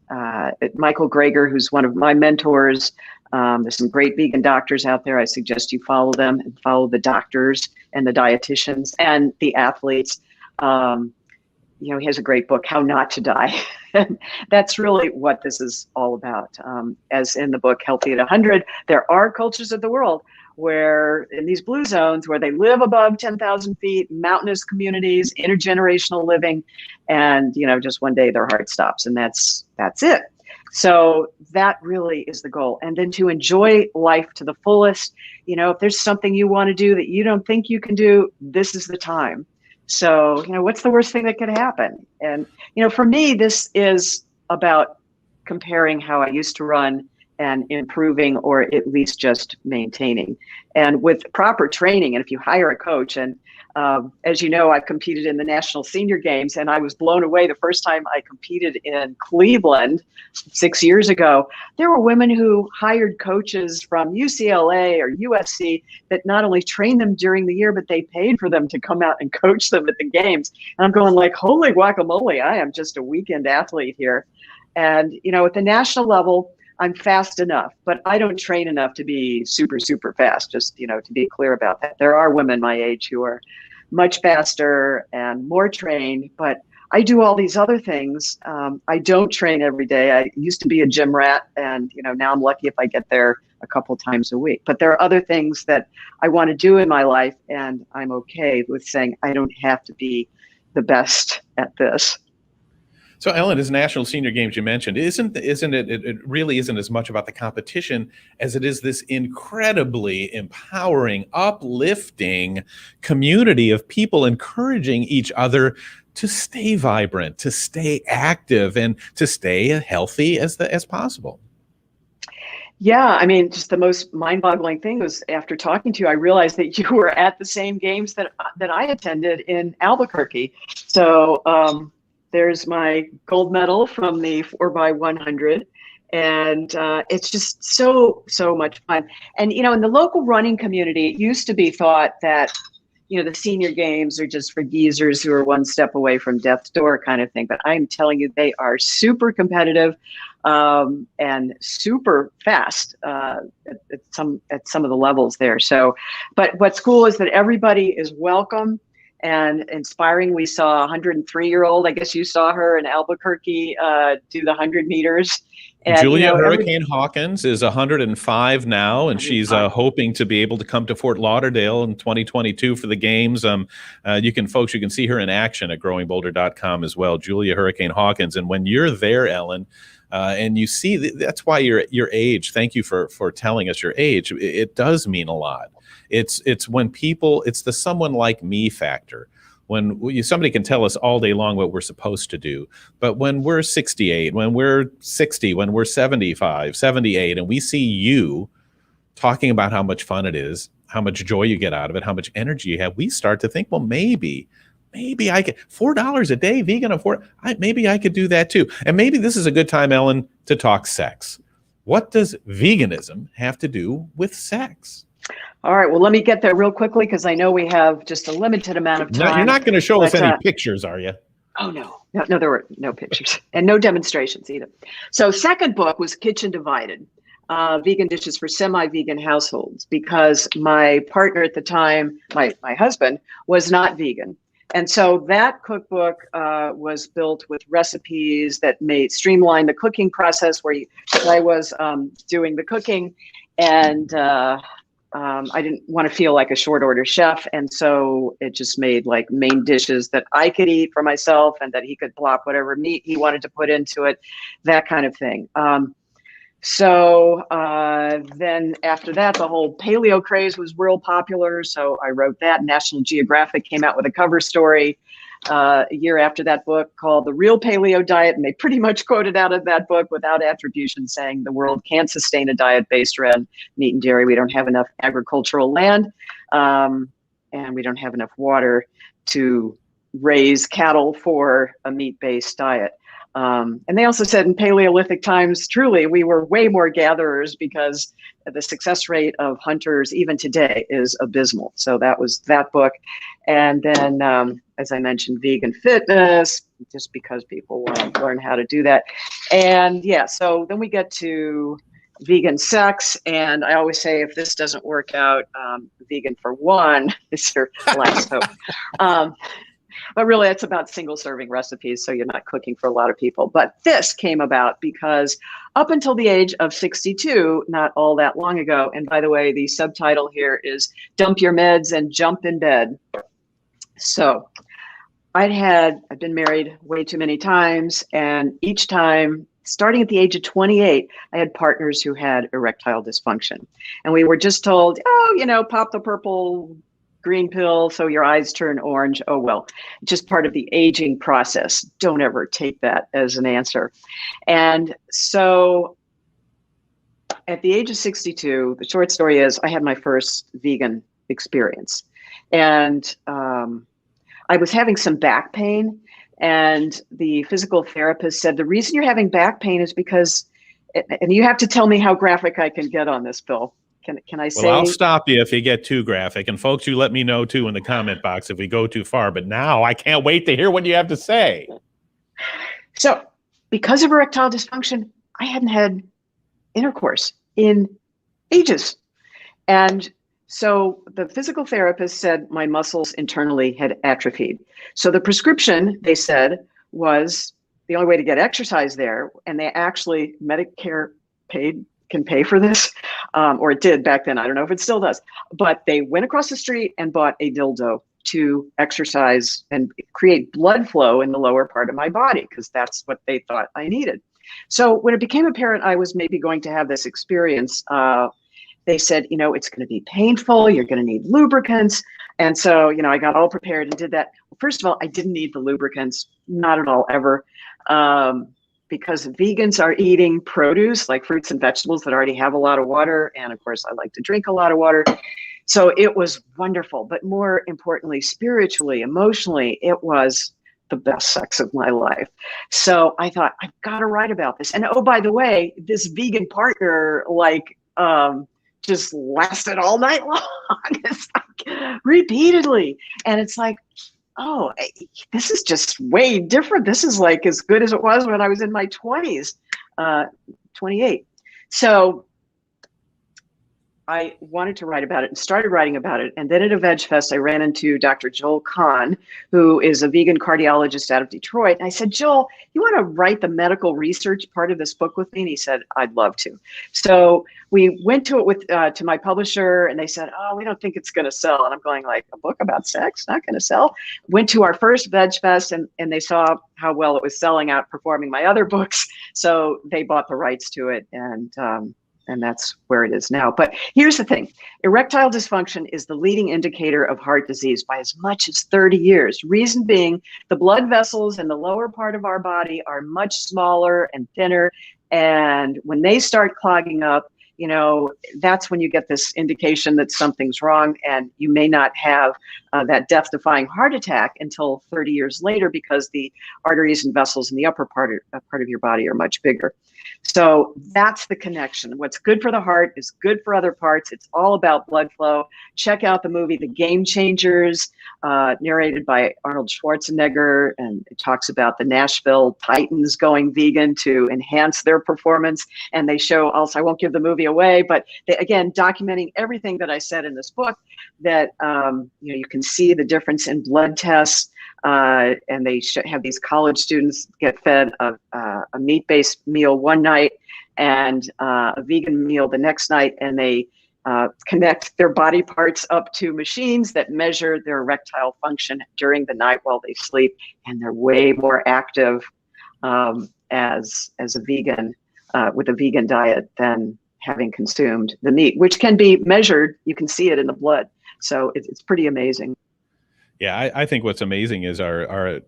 Michael Greger, who's one of my mentors. There's some great vegan doctors out there. I suggest you follow them and follow the doctors and the dietitians and the athletes. He has a great book, How Not to Die. And that's really what this is all about. As in the book, Healthy at 100, there are cultures of the world where in these blue zones where they live above 10,000 feet, mountainous communities, intergenerational living, and, just one day their heart stops and that's it. So that really is the goal. And then to enjoy life to the fullest, if there's something you want to do that you don't think you can do, this is the time. So, what's the worst thing that could happen? And, for me, this is about comparing how I used to run and improving, or at least just maintaining. And with proper training, and if you hire a coach, and as you know, I've competed in the National Senior Games, and I was blown away the first time I competed in Cleveland 6 years ago. There were women who hired coaches from UCLA or USC that not only trained them during the year, but they paid for them to come out and coach them at the games. And I'm going like, holy guacamole, I am just a weekend athlete here. And, you know, at the national level, I'm fast enough, but I don't train enough to be super, super fast, just, you know, to be clear about that. There are women my age who are much faster and more trained, but I do all these other things. I don't train every day. I used to be a gym rat, and, you know, now I'm lucky if I get there a couple times a week. But there are other things that I want to do in my life, and I'm okay with saying I don't have to be the best at this. So, Ellen, as National Senior Games you mentioned, isn't it? It really isn't as much about the competition as it is this incredibly empowering, uplifting community of people encouraging each other to stay vibrant, to stay active, and to stay healthy as possible. Yeah, I mean, just the most mind-boggling thing was after talking to you, I realized that you were at the same games that I attended in Albuquerque. So. There's my gold medal from the 4x100, and it's just so much fun. And, you know, in the local running community, it used to be thought that, you know, the senior games are just for geezers who are one step away from death's door kind of thing. But I'm telling you, they are super competitive and super fast at some of the levels there. So, but what's cool is that everybody is welcome and inspiring. We saw a 103-year-old, I guess you saw her in Albuquerque, do the 100 meters. And, Julia, you know, Hurricane Hawkins is 105 now, and she's hoping to be able to come to Fort Lauderdale in 2022 for the games. You can see her in action at growingbolder.com as well, Julia Hurricane Hawkins. And when you're there, Ellen, and you see, that's why your age, thank you for telling us your age, it does mean a lot. It's when people, it's the someone like me factor. When somebody can tell us all day long what we're supposed to do, but when we're 68, when we're 60, when we're 75, 78, and we see you talking about how much fun it is, how much joy you get out of it, how much energy you have, we start to think, well, maybe I could, $4 a day, vegan, maybe I could do that too. And maybe this is a good time, Ellen, to talk sex. What does veganism have to do with sex? All right, well, let me get there real quickly because I know we have just a limited amount of time. You're not going to show us any pictures, are you? Oh, no, there were no pictures and no demonstrations either. So second book was Kitchen Divided, vegan dishes for semi-vegan households, because my partner at the time, my husband, was not vegan. And so that cookbook was built with recipes that streamline the cooking process where I was doing the cooking, and I didn't want to feel like a short order chef. And so it just made like main dishes that I could eat for myself and that he could plop whatever meat he wanted to put into it, that kind of thing. So then after that, the whole paleo craze was real popular. So I wrote that. National Geographic came out with a cover story a year after that book called The Real Paleo Diet. And they pretty much quoted out of that book without attribution, saying the world can't sustain a diet based around meat and dairy. We don't have enough agricultural land, and we don't have enough water to raise cattle for a meat-based diet. And they also said in Paleolithic times, truly, we were way more gatherers because the success rate of hunters even today is abysmal. So that was that book. And then, as I mentioned, vegan fitness, just because people want to learn how to do that. And yeah, so then we get to vegan sex. And I always say, if this doesn't work out, vegan for one is your last hope. But really, it's about single serving recipes, so you're not cooking for a lot of people. But this came about because up until the age of 62, not all that long ago, and by the way, the subtitle here is Dump Your Meds and Jump in Bed. So I've been married way too many times, and each time, starting at the age of 28, I had partners who had erectile dysfunction. And we were just told, pop the purple green pill so your eyes turn orange. Oh, well, just part of the aging process. Don't ever take that as an answer. And so at the age of 62, the short story is I had my first vegan experience. And I was having some back pain. And the physical therapist said, the reason you're having back pain is because, and you have to tell me how graphic I can get on this, Bill. Can I say? Well, I'll stop you if you get too graphic. And folks, you let me know too in the comment box if we go too far. But now I can't wait to hear what you have to say. So because of erectile dysfunction, I hadn't had intercourse in ages. And so the physical therapist said my muscles internally had atrophied. So the prescription, they said, was the only way to get exercise there. And they actually, Medicare can pay for this, or it did back then. I don't know if it still does. But they went across the street and bought a dildo to exercise and create blood flow in the lower part of my body, because that's what they thought I needed. So when it became apparent I was maybe going to have this experience, they said, it's going to be painful. You're going to need lubricants. And so, I got all prepared and did that. First of all, I didn't need the lubricants, not at all, ever, because vegans are eating produce like fruits and vegetables that already have a lot of water. And of course, I like to drink a lot of water. So it was wonderful. But more importantly, spiritually, emotionally, it was the best sex of my life. So I thought, I've got to write about this. And oh, by the way, this vegan partner, just lasted all night long. It's like repeatedly. And it's like, oh, this is just way different. This is like as good as it was when I was in my 20s, 28. So I wanted to write about it and started writing about it. And then at a Veg Fest, I ran into Dr. Joel Kahn, who is a vegan cardiologist out of Detroit. And I said, Joel, you want to write the medical research part of this book with me? And he said, I'd love to. So we went to it with to my publisher, and they said, oh, we don't think it's going to sell. And I'm going like, a book about sex? Not going to sell? Went to our first Veg Fest, and they saw how well it was selling, outperforming my other books. So they bought the rights to it. And that's where it is now. But here's the thing. Erectile dysfunction is the leading indicator of heart disease by as much as 30 years. Reason being, the blood vessels in the lower part of our body are much smaller and thinner. And when they start clogging up, that's when you get this indication that something's wrong, and you may not have that death-defying heart attack until 30 years later, because the arteries and vessels in the upper part of your body are much bigger. So that's the connection. What's good for the heart is good for other parts. It's all about blood flow. Check out the movie The Game Changers, narrated by Arnold Schwarzenegger, and it talks about the Nashville Titans going vegan to enhance their performance. And they show also, I won't give the movie away, but they, again, documenting everything that I said in this book, that you can see the difference in blood tests. And they have these college students get fed a meat-based meal one night and a vegan meal the next night, and they connect their body parts up to machines that measure their erectile function during the night while they sleep, and they're way more active as a vegan with a vegan diet than having consumed the meat, which can be measured. You can see it in the blood. So it's pretty amazing. Yeah, I think what's amazing is our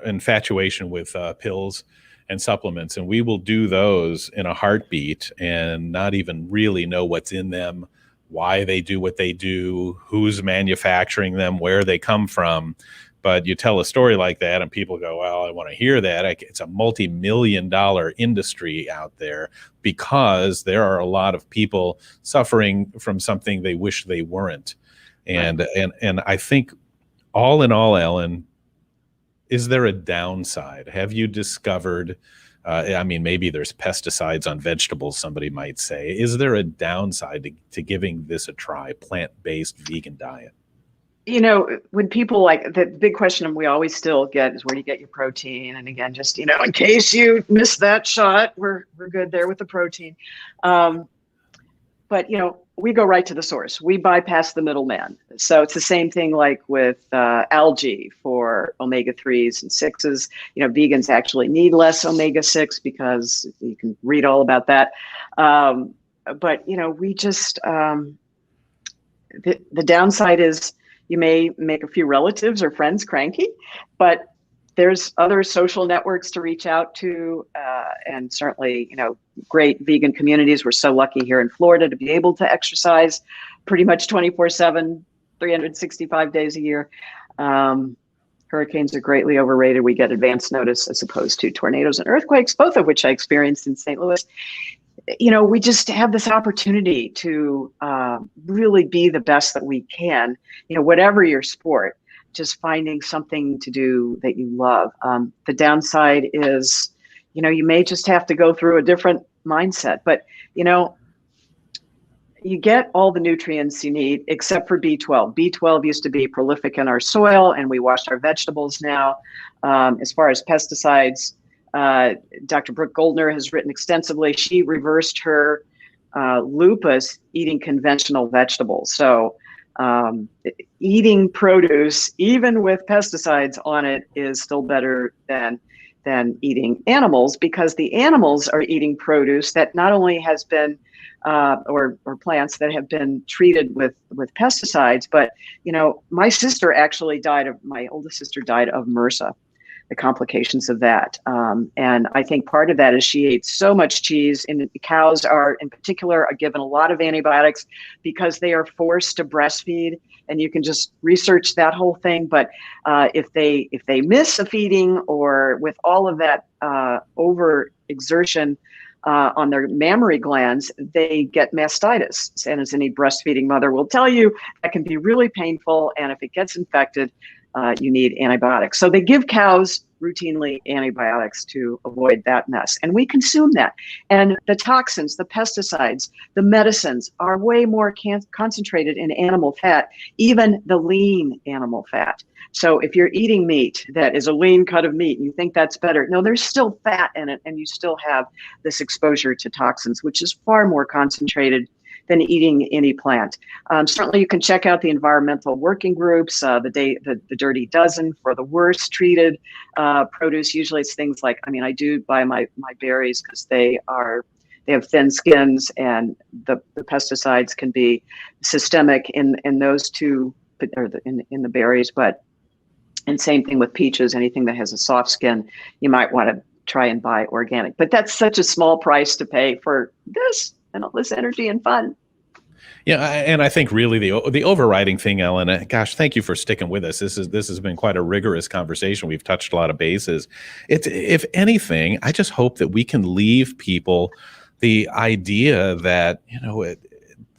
infatuation with pills and supplements, and we will do those in a heartbeat and not even really know what's in them, why they do what they do, who's manufacturing them, where they come from. But you tell a story like that and people go, well, I want to hear that. It's a multi-million-dollar industry out there because there are a lot of people suffering from something they wish they weren't. And I think, all in all, Ellen, is there a downside? Have you discovered, maybe there's pesticides on vegetables, somebody might say. Is there a downside to giving this a try, plant-based vegan diet? When people the big question we always still get is, where do you get your protein? And again, just, in case you missed that shot, we're good there with the protein. But, we go right to the source. We bypass the middleman. So it's the same thing like with algae for omega-3s and 6s. Vegans actually need less omega-6 because you can read all about that. But, we just, the downside is you may make a few relatives or friends cranky, but there's other social networks to reach out to, and certainly, great vegan communities. We're so lucky here in Florida to be able to exercise pretty much 24/7, 365 days a year. Hurricanes are greatly overrated. We get advance notice as opposed to tornadoes and earthquakes, both of which I experienced in St. Louis. We just have this opportunity to really be the best that we can, whatever your sport, just finding something to do that you love. The downside is, you may just have to go through a different mindset, but, you get all the nutrients you need except for B12. B12 used to be prolific in our soil, and we wash our vegetables now. As far as pesticides, Dr. Brooke Goldner has written extensively. She reversed her lupus eating conventional vegetables. So eating produce, even with pesticides on it, is still better than eating animals, because the animals are eating produce that not only has been or plants that have been treated with pesticides, but my oldest sister died of MRSA, the complications of that. And I think part of that is she ate so much cheese, and cows in particular are given a lot of antibiotics because they are forced to breastfeed. And you can just research that whole thing. But if they miss a feeding, or with all of that overexertion on their mammary glands, they get mastitis. And as any breastfeeding mother will tell you, that can be really painful. And if it gets infected, you need antibiotics. So they give cows routinely antibiotics to avoid that mess. And we consume that. And the toxins, the pesticides, the medicines are way more concentrated in animal fat, even the lean animal fat. So if you're eating meat that is a lean cut of meat and you think that's better, no, there's still fat in it, and you still have this exposure to toxins, which is far more concentrated than eating any plant. Certainly you can check out the environmental working groups, the Dirty Dozen for the worst treated produce. Usually it's things like, I do buy my berries because they have thin skins, and the pesticides can be systemic in those two, or in the berries, and same thing with peaches. Anything that has a soft skin, you might want to try and buy organic. But that's such a small price to pay for this and all this energy and fun. Yeah, and I think really the overriding thing, Ellen, gosh, thank you for sticking with us. This has been quite a rigorous conversation. We've touched a lot of bases. If anything, I just hope that we can leave people the idea that,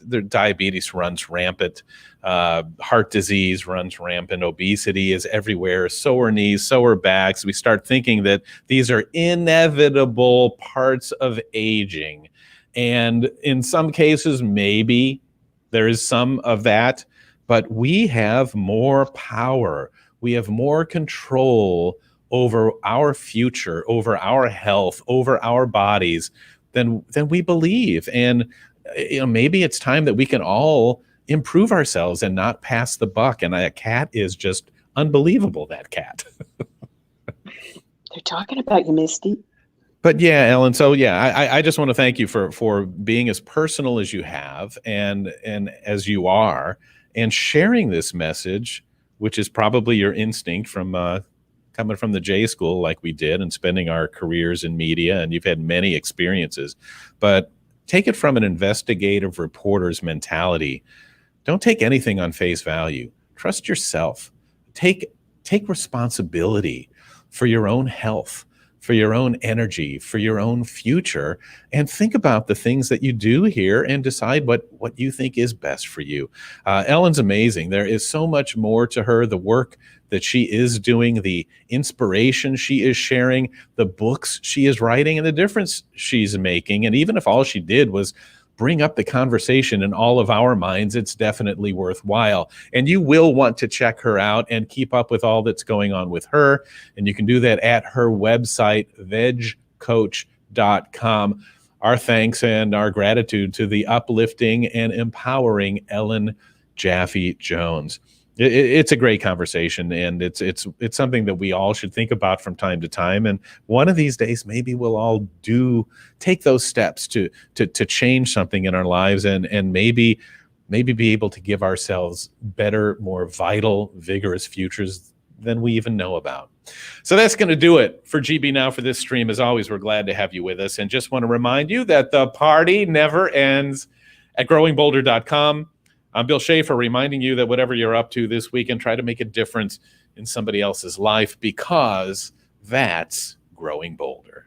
their diabetes runs rampant, heart disease runs rampant, obesity is everywhere, sore knees, sore backs. We start thinking that these are inevitable parts of aging. And in some cases, maybe there is some of that, but we have more power. We have more control over our future, over our health, over our bodies than we believe. And maybe it's time that we can all improve ourselves and not pass the buck. And that cat is just unbelievable, that cat. They're talking about you, Misty. But yeah, Ellen, so yeah, I just want to thank you for being as personal as you have and as you are, and sharing this message, which is probably your instinct from coming from the J school like we did, and spending our careers in media, and you've had many experiences. But take it from an investigative reporter's mentality. Don't take anything on face value. Trust yourself. Take responsibility for your own health, for your own energy, for your own future, and think about the things that you do here and decide what you think is best for you. Ellen's amazing. There is so much more to her, the work that she is doing, the inspiration she is sharing, the books she is writing, and the difference she's making. And even if all she did was bring up the conversation in all of our minds, it's definitely worthwhile. And you will want to check her out and keep up with all that's going on with her. And you can do that at her website, vegcoach.com. Our thanks and our gratitude to the uplifting and empowering Ellen Jaffe Jones. It's a great conversation, and it's something that we all should think about from time to time. And one of these days, maybe we'll all take those steps to change something in our lives, and maybe be able to give ourselves better, more vital, vigorous futures than we even know about. So that's going to do it for GB Now for this stream. As always, we're glad to have you with us, and just want to remind you that the party never ends at growingbolder.com. I'm Bill Schaefer, reminding you that whatever you're up to this weekend, try to make a difference in somebody else's life, because that's growing bolder.